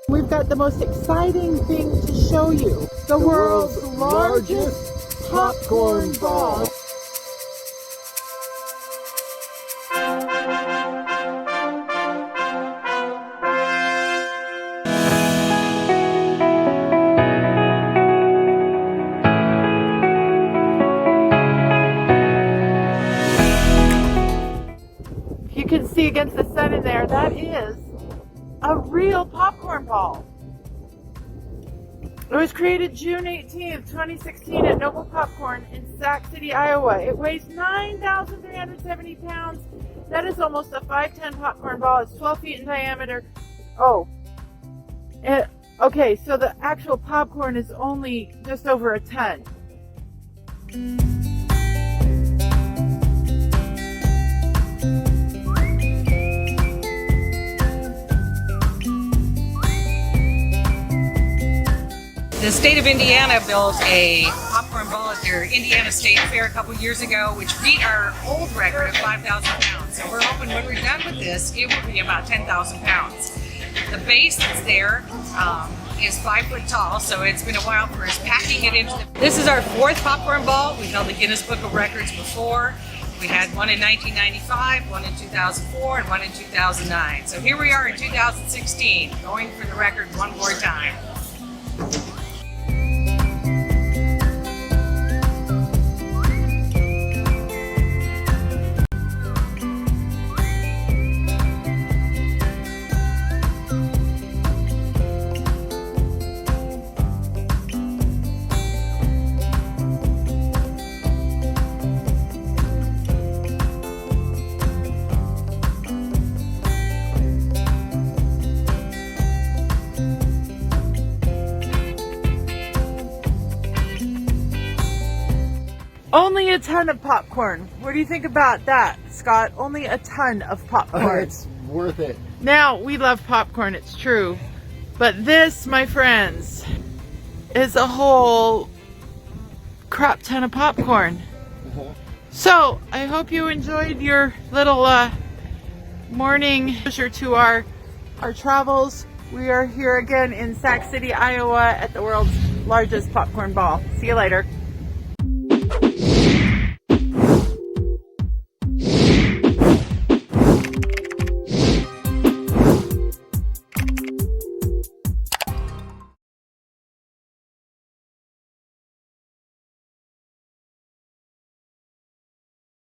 We've got the most exciting thing to show you. The world's largest popcorn ball. You can see against the sun in there, that is a real popcorn ball. It was created June 18th, 2016 at Noble Popcorn in Sac City, Iowa. It weighs 9,370 pounds. That is almost a 5'10" popcorn ball. It's 12 feet in diameter. Okay, so the actual popcorn is only just over a ton. The state of Indiana built a popcorn ball at their Indiana State Fair a couple years ago, which beat our old record of 5,000 pounds. So we're hoping when we're done with this, it will be about 10,000 pounds. The base that's there is 5 foot tall, so it's been a while for us packing it into the... This is our 4th popcorn ball. We've held the Guinness Book of Records before. We had one in 1995, one in 2004, and one in 2009. So here we are in 2016, going for the record one more time. Only a ton of popcorn. What do you think about that, Scott? Only a ton of popcorn. It's worth it. Now, we love popcorn, it's true. But this, my friends, is a whole crap ton of popcorn. So, I hope you enjoyed your little morning exposure to our travels. We are here again in Sac City, Iowa at the world's largest popcorn ball. See you later.